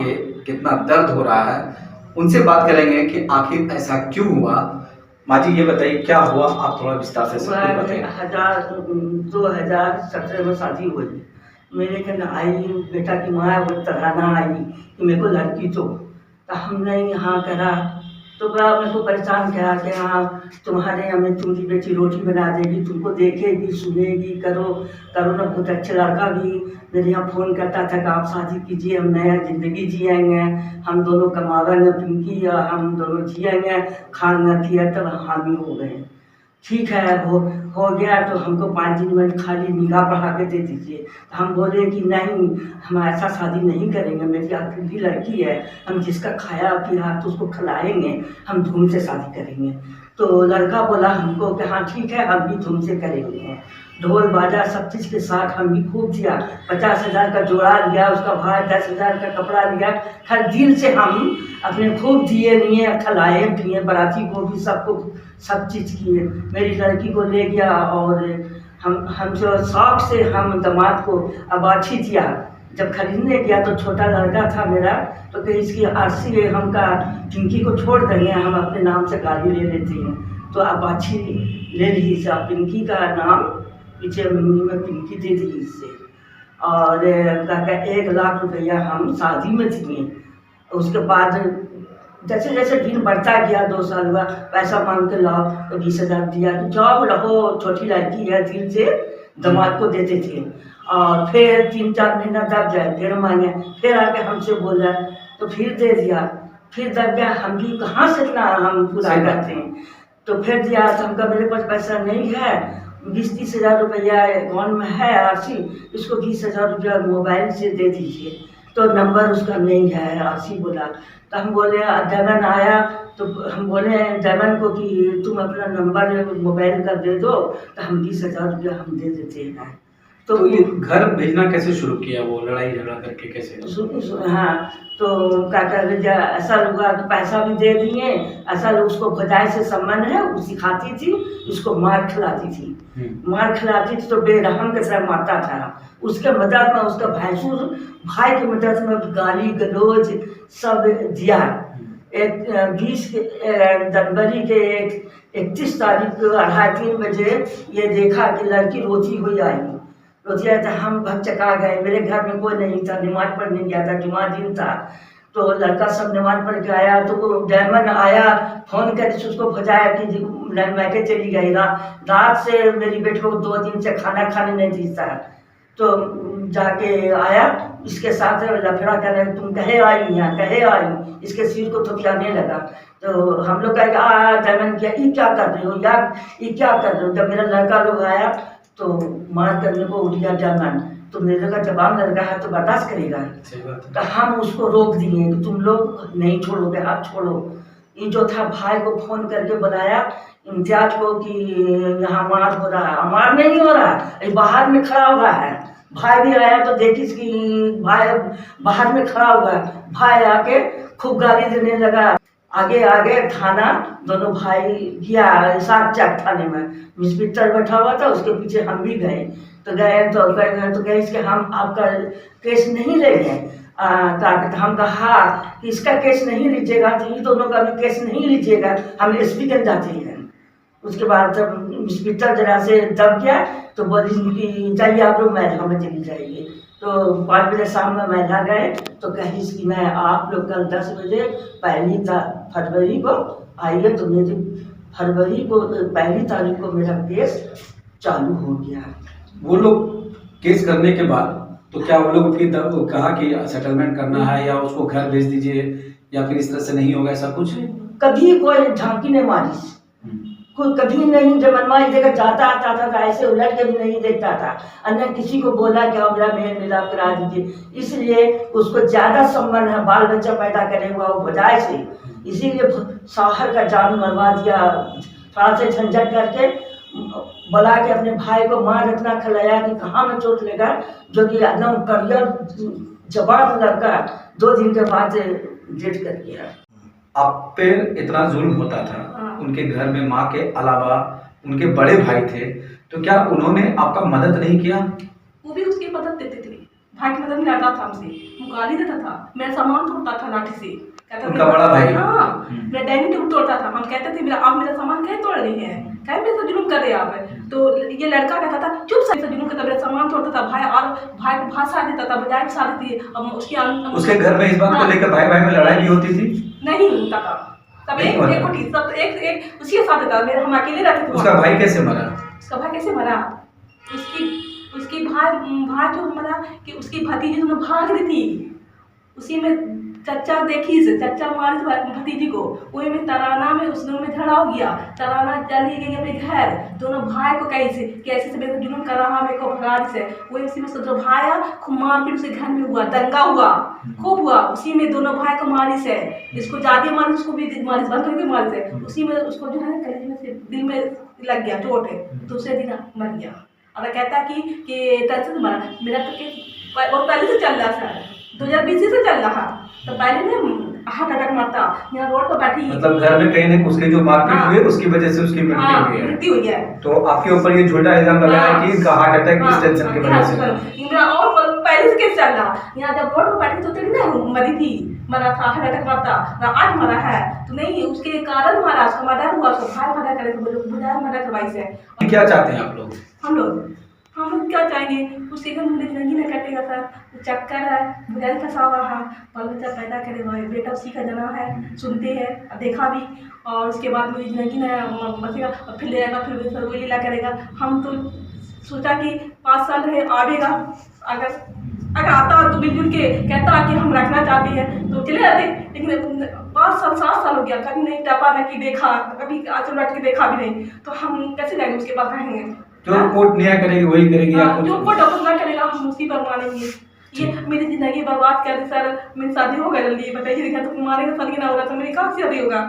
के कितना दर्द हो रहा है, उनसे बात करेंगे कि आखिर ऐसा क्यों हुआ। माँ जी ये बताइए क्या हुआ, आप थोड़ा विस्तार से सब कुछ बताइए। 2017 में शादी हुई। मेरे घर आई बेटा की माँ वो तराना आई कि मेरे को लड़की तो हमने यहाँ करा तो बड़ा मेरे को परेशान किया कि हाँ तुम्हारे यहाँ में तुम्हारी बेटी रोटी बना देगी, तुमको देखेगी सुनेगी, करो करो ना। बहुत अच्छा लड़का भी मेरे यहाँ फ़ोन करता था कि आप शादी कीजिए, हम नया ज़िंदगी जिएंगे, हम दोनों कमावेंगे, पिंकी या हम दोनों जिएंगे, खाना पिया। तब हामी हो गए। ठीक है हो गया तो हमको 5 दिन में खाली निगाह बढ़ा के दे दीजिए। हम बोले कि नहीं हम ऐसा शादी नहीं करेंगे, मेरी अकेली लड़की है, हम जिसका खाया पिया तो उसको खिलाएंगे, हम धूम से शादी करेंगे। तो लड़का बोला हमको कि हाँ ठीक है हम भी धूम से करेंगे, ढोल बाजा सब चीज़ के साथ हम भी खूब दिया। 50,000 का जोड़ा लिया, उसका भाई 10,000 का कपड़ा लिया। हर दिल से हम अपने खूब दिए लिए, खिलाए पिए, बाराती को भी सबको सब चीज़ किए। मेरी लड़की को ले गया और हम जो शौक से हम दामाद को अबाछी दिया। जब खरीदने गया तो छोटा लड़का था मेरा, तो कि इसकी आरसी हमका पिंकी को छोड़ देंगे, हम अपने नाम से गाड़ी ले लेते हैं। तो अबाछी ले ली पिंकी का नाम, पीछे मम्मी में पिंकी दे दी इससे। और 1 लाख रुपया हम शादी में दिए। उसके बाद जैसे जैसे दिन बढ़ता गया, 2 साल हुआ, पैसा मांग के लाओ तो 20,000 दिया, जॉब रहो, छोटी लड़की है, दिल से दामाद को देते थे। और फिर 3-4 महीना दब जाए, फिर मांगे, फिर आके हमसे बोला तो फिर दे दिया, फिर दब गया। हम भी कहाँ से इतना हम पूरा करते हैं। तो फिर दिया तो हमका मेरे पास पैसा नहीं है, 20-30 हज़ार रुपया अकाउंट में है आरसी, इसको 20,000 रुपया मोबाइल से दे दीजिए। तो नंबर उसका नहीं है, आरसी बोला। तो हम बोले जमन आया तो हम बोले जमन को कि तुम अपना नंबर मोबाइल का दे दो, तो हम 20,000 रुपया हम दे देते हैं। तो ये घर भेजना कैसे शुरू किया, वो लड़ाई झगड़ा करके कैसे? हाँ तो क्या कर ऐसा हुआ तो पैसा भी दे दिए। ऐसा उसको खुदाई से संबंध है, वो सिखाती थी, इसको मार खिलाती थी, मार खिलाती थी तो बेरहम के तरह मारता था। उसके मदद में उसका भैंसुर भाई की मदद में गाली गलौज सब दिया। 20 जनवरी के 31 तारीख को 2:30-3 बजे ये देखा कि लड़की रोती हुई आई। रोती आई तो हम भगचका गए। मेरे घर में कोई नहीं था, नमाज पढ़ने गया था, जुमा दिन था। तो लड़का सब नमाज पढ़ के आया तो वो डायमंड आया, फ़ोन करके उसको भजाया कि मैके चली गई। रात से मेरी बेटी को 2 दिन से खाना खाने नहीं देता। तो जाके आया, इसके साथ लफड़ा कर, तुम कहे आई यहाँ, कहे आई, इसके सिर को थपकियाने लगा। तो हम लोग कहे डायमंड किया, ये क्या कर रहे हो यार, ये क्या कर रहे हो। जब मेरा लड़का लोग आया तो मार करने को उठ गया डायमंड। तो मेरे का जवाब लड़का है तो बर्दाश्त करेगा। तो हम उसको रोक दिए कि तुम लोग नहीं छोड़ोगे, आप छोड़ो। ये जो था भाई को फ़ोन करके बुलाया इम्तियाज को कि यहाँ मार हो रहा है। मार नहीं हो रहा है, बाहर में खड़ा हुआ है। भाई भी आया तो देखी कि भाई बाहर में खड़ा हुआ है। भाई आके खूब गाली देने लगा। आगे आगे थाना दोनों भाई गया, साथ चाक थाने में इंस्पेक्टर बैठा हुआ था, उसके पीछे हम भी गए। तो गए इसके हम आपका केस नहीं लेंगे। तो हम कहा कि इसका केस नहीं लीजिएगा तो ये दोनों का भी केस नहीं लीजिएगा, हम एसपी के जाते हैं। उसके बाद जब इंस्पेक्टर जरा से दब गया तो बोली कि जाइए आप लोग महिला में चली जाइए। तो 5 बजे शाम में महिला गए तो कही कि मैं आप लोग कल 10 बजे 1 फरवरी को आइए। तो मेरी फरवरी को 1 तारीख को मेरा केस चालू हो गया। वो लोग केस करने के बाद तो क्या वो लोग फिर कहा कि सेटलमेंट करना है या उसको घर भेज दीजिए या फिर इस तरह से नहीं होगा, ऐसा कुछ? कभी कोई झांकी नहीं मारी, कोई कभी नहीं। जब मनवा जगह जाता आता था ऐसे उलट के भी नहीं देखता था। अन्य किसी को बोला कि मेरा मेल मिलाप करा दीजिए, इसलिए उसको ज़्यादा संबंध है, बाल बच्चा पैदा करेगा वो बजाय से, इसीलिए शौहर का जान मरवा दिया। थोड़ा से झंझट करके बुला के अपने भाई को मार इतना खिलाया कि कहाँ में चोट लगा, जो कि एकदम करियर जवाब लड़का 2 दिन के बाद डेट कर गया। आप पे इतना जुल्म होता था, उनके घर में माँ के अलावा उनके बड़े भाई थे, तो क्या उन्होंने आपका मदद नहीं किया? वो भी उसकी मदद देते थे, भाई की मदद करता था हमसे। गाली देता था, मेरा सामान तोड़ता था लाठी से, कहता उनका बड़ा भाई? हाँ, मेरा डाइनिंग टेबल तोड़ता था। हम कहते थे आप मेरा सामान क्या तोड़ रही हैं, क्या मेरे से जुलूम कर रहे हैं आप। तो ये लड़का कहता था चुप से जुलूम करता, मेरा सामान तोड़ता था। भाई और भाई को भाषा देता था, बजाय भी साथ थी। अब उसके घर में इस बात को लेकर भाई भाई में लड़ाई भी होती थी? नहीं होता था, सब एक कोठी, सब एक उसी के साथ था। मेरे हम अकेले रहते थे। उसका भाई कैसे मरा? उसका भाई कैसे मरा? उसकी भाई जो मरा कि उसकी भतीजी दोनों भाग रही थी, उसी में चचा देखी से चचा मारी भतीजी को, वही में तराना में उस दोनों में झगड़ा हो गया। तराना चली गई अपने घर, दोनों भाई को कैसे से मेरे को जुलूम कर रहा, मेरे को भगा से। वही उसी में जो भाई आया खूब मारपीट उसके घर में हुआ, दंगा हुआ, खूब हुआ। उसी में दोनों भाई को मारी से, इसको ज्यादा मारी, उसको भी मारी, बंद हो गई मारी से। उसी में उसको जो है कलेजे में से दिल में लग गया चोट है, दूसरे दिन मर गया। और कहता कि कैसे मरा, मेरा तो वो पहले से चल रहा था, 2020 से चल रहा। तो पहले में हार्ट अटैक मरता, यहाँ रोड पर बैठी। मतलब घर में कहीं ना उसके जो मारपीट हुई उसकी वजह से उसकी मृत्यु हुई है। तो आपके ऊपर ये झूठा इल्जाम लगाया है कि इनका हार्ट अटैक इस टेंशन की वजह से। और पहले से केस चल रहा, यहाँ जब रोड पर बैठी तो तेरी ना मरी थी, मरा था, हार्ट अटैक मरता, आज मरा है तो नहीं, उसके कारण मरा, उसका मर्डर हुआ, उसको भाई मर्डर करे तो बुझाया मर्डर करवाई से। क्या चाहते हैं आप लोग? हम लोग क्या चाहेंगे, उसके घर में जिंदगी न कटेगा सर, चक्कर है, बुझाई फंसा हुआ है, बाल बच्चा पैदा करे भाई, बेटा उसी का जना है, सुनते हैं, देखा भी। और उसके बाद मुझे जिंदगी न बचेगा, फिर ले आएगा, फिर सर वही लीला करेगा। हम तो सोचा कि 5 साल रहे आवेगा, अगर आता तो मिलजुल के कहता कि हम रखना चाहते हैं तो चले जाते। लेकिन 5 साल 7 साल हो गया, कभी नहीं टपा न कि देखा, कभी आंचल रट के देखा भी नहीं, तो हम कैसे जाएंगे उसके पास रहेंगे? जो कोर्ट न्याय करेगी वही करेगी। जो कोर्ट अपन ना करेगा हम उसी पर मानेंगे। ये मेरी जिंदगी बर्बाद कर दी सर, मेरी शादी हो गई जल्दी, बताइए तो मारेगा सर की ना होगा तो मेरी कहाँ से शादी होगा।